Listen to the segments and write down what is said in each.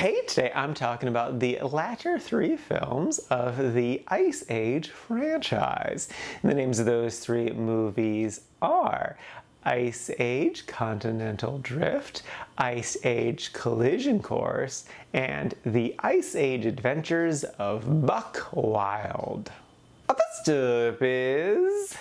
Hey, today I'm talking about the latter three films of the Ice Age franchise. And the names of those three movies are Ice Age Continental Drift, Ice Age Collision Course, and the Ice Age Adventures of Buck Wild. First up is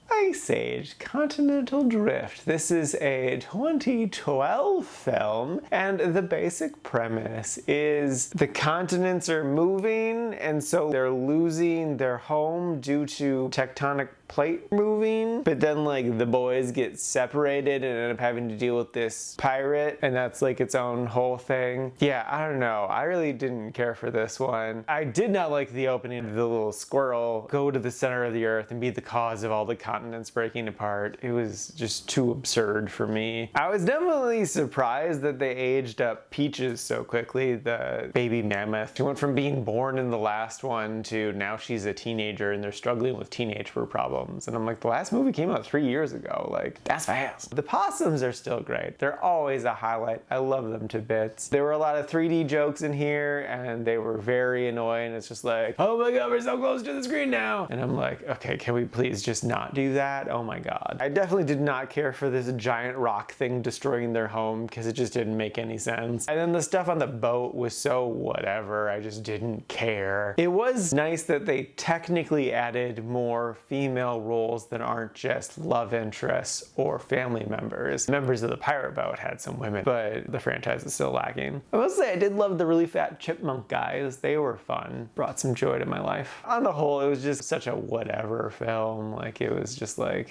Ice Age Continental Drift. This is a 2012 film, and the basic premise is the continents are moving, and so they're losing their home due to tectonic plate moving, but then like the boys get separated and end up having to deal with this pirate, and that's like its own whole thing. Yeah, I don't know. I really didn't care for this one. I did not like the opening of the little squirrel go to the center of the earth and be the cause of all the continents breaking apart. It was just too absurd for me. I was definitely surprised that they aged up Peaches so quickly, the baby mammoth. She went from being born in the last one to now she's a teenager and they're struggling with teenage problems. And I'm like, the last movie came out 3 years ago. Like, that's fast. The possums are still great. They're always a highlight. I love them to bits. There were a lot of 3D jokes in here, and they were very annoying. It's just like, oh my god, we're so close to the screen now. And I'm like, okay, can we please just not do that? Oh my god. I definitely did not care for this giant rock thing destroying their home because it just didn't make any sense. And then the stuff on the boat was so whatever. I just didn't care. It was nice that they technically added more female roles that aren't just love interests or family members. Members of the pirate boat had some women, but the franchise is still lacking. I must say I did love the really fat chipmunk guys. They were fun. Brought some joy to my life. On the whole, it was just such a whatever film. Like, it was just like,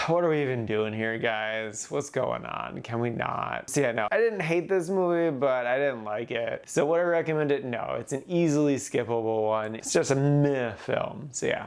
what are we even doing here, guys? What's going on? Can we not? So yeah, no, I didn't hate this movie, but I didn't like it. So would I recommend it? No, it's an easily skippable one. It's just a meh film. So yeah,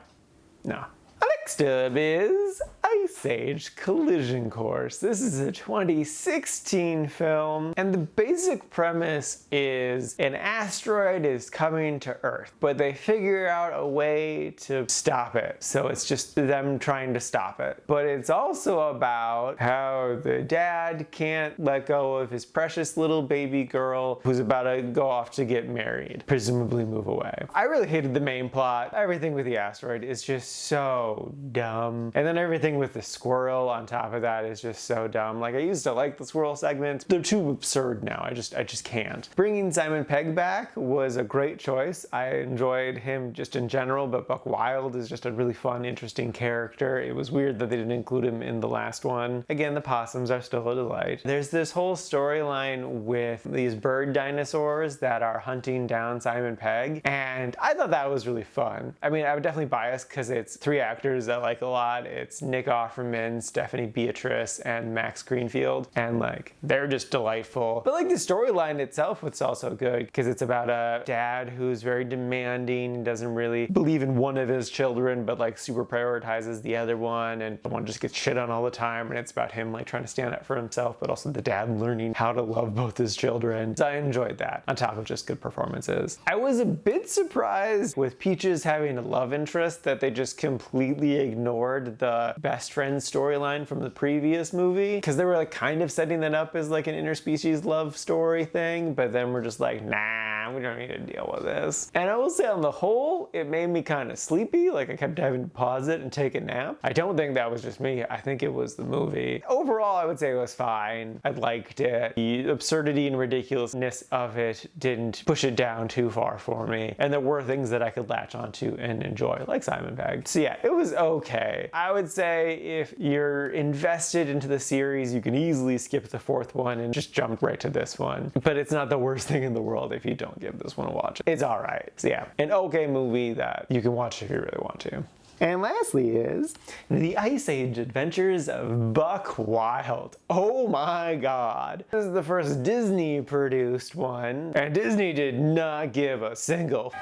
no. Next up is Ice Age Collision Course. This is a 2016 film, and the basic premise is an asteroid is coming to Earth, but they figure out a way to stop it. So it's just them trying to stop it. But it's also about how the dad can't let go of his precious little baby girl who's about to go off to get married, presumably move away. I really hated the main plot. Everything with the asteroid is just so dumb. And then everything with the squirrel on top of that is just so dumb. Like, I used to like the squirrel segments. They're too absurd now. I just can't. Bringing Simon Pegg back was a great choice. I enjoyed him just in general, but Buck Wild is just a really fun, interesting character. It was weird that they didn't include him in the last one. Again, the possums are still a delight. There's this whole storyline with these bird dinosaurs that are hunting down Simon Pegg, and I thought that was really fun. I mean, I would definitely bias because it's three actors that I like a lot. It's Nick Offerman, Stephanie Beatrice, and Max Greenfield, and like, they're just delightful. But like, the storyline itself was also good because it's about a dad who's very demanding and doesn't really believe in one of his children, but like super prioritizes the other one, and the one just gets shit on all the time, and it's about him like trying to stand up for himself, but also the dad learning how to love both his children. So I enjoyed that, on top of just good performances. I was a bit surprised with Peaches having a love interest that they just completely ignored the best friend storyline from the previous movie, because they were like kind of setting that up as like an interspecies love story thing, but then we're just like, nah, we don't need to deal with this. And I will say, on the whole, it made me kind of sleepy. Like, I kept having to pause it and take a nap. I don't think that was just me. I think it was the movie. Overall, I would say it was fine. I liked it. The absurdity and ridiculousness of it didn't push it down too far for me, and there were things that I could latch onto and enjoy, like Simon Pegg. So yeah, it was okay. I would say if you're invested into the series, you can easily skip the fourth one and just jump right to this one. But it's not the worst thing in the world if you don't give this one a watch. It's alright. So yeah, an okay movie that you can watch if you really want to. And lastly is the Ice Age Adventures of Buck Wild. Oh my god. This is the first Disney produced one, and Disney did not give a single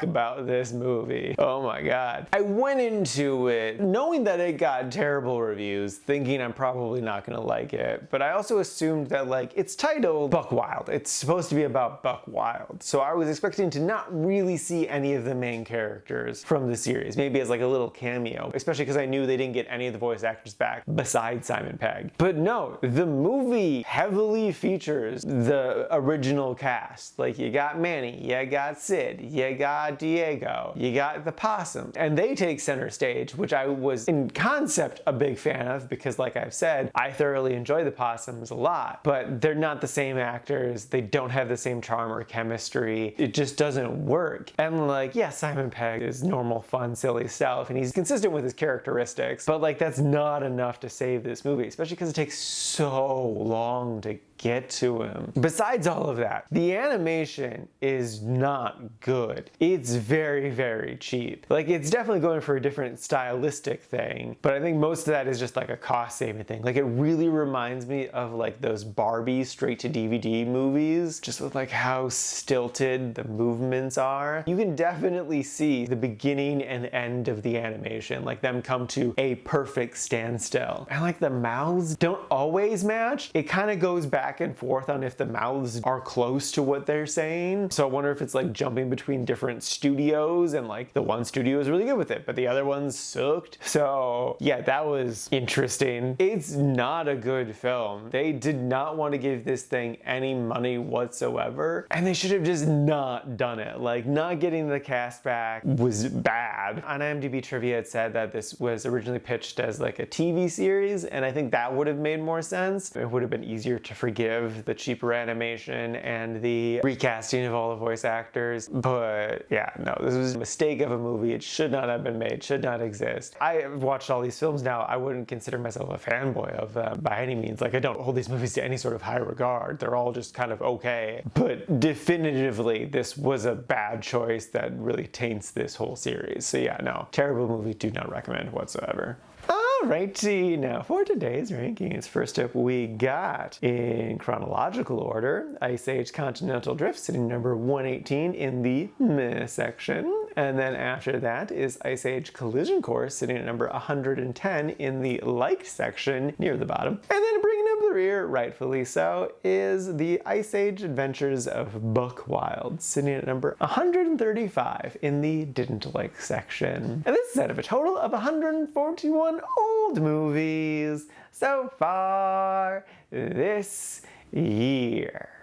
about this movie. Oh my god. I went into it knowing that it got terrible reviews, thinking I'm probably not gonna like it, but I also assumed that like it's titled Buck Wild. It's supposed to be about Buck Wild. So I was expecting to not really see any of the main characters from the series, maybe as like a little cameo, especially because I knew they didn't get any of the voice actors back besides Simon Pegg. But no, the movie heavily features the original cast. Like you got Manny, you got Sid, you got Diego, you got the possum, and they take center stage, which I was in concept a big fan of because like I've said, I thoroughly enjoy the possums a lot, but they're not the same actors, they don't have the same charm or chemistry, it just doesn't work. And like, yeah, Simon Pegg is normal, fun, silly stuff, and he's consistent with his characteristics, but like that's not enough to save this movie, especially because it takes so long to get to him. Besides all of that, the animation is not good. It's very, very cheap. Like it's definitely going for a different stylistic thing, but I think most of that is just like a cost saving thing. Like it really reminds me of like those Barbie straight to DVD movies, just with like how stilted the movements are. You can definitely see the beginning and end of the animation, like them come to a perfect standstill. And like the mouths don't always match. It kind of goes back and forth on if the mouths are close to what they're saying. So I wonder if it's like jumping between different studios and like the one studio is really good with it, but the other ones sucked. So yeah, that was interesting. It's not a good film. They did not want to give this thing any money whatsoever, and they should have just not done it. Like not getting the cast back was bad. On IMDb trivia it said that this was originally pitched as like a TV series, and I think that would have made more sense. It would have been easier to forgive the cheaper animation and the recasting of all the voice actors. But yeah, no, this was a mistake of a movie. It should not have been made, should not exist. I have watched all these films now. I wouldn't consider myself a fanboy of them by any means. Like I don't hold these movies to any sort of high regard. They're all just kind of okay. But definitively, this was a bad choice that really taints this whole series. So yeah, no, terrible movie, do not recommend whatsoever. Alrighty, now for today's rankings, first up we got, in chronological order, Ice Age Continental Drift sitting number 118 in the meh section. And then after that is Ice Age Collision Course sitting at number 110 in the liked section near the bottom. And then bringing up the rear, rightfully so, is the Ice Age Adventures of Buck Wild sitting at number 135 in the didn't like section. And this is out of a total of 141 old movies so far this year.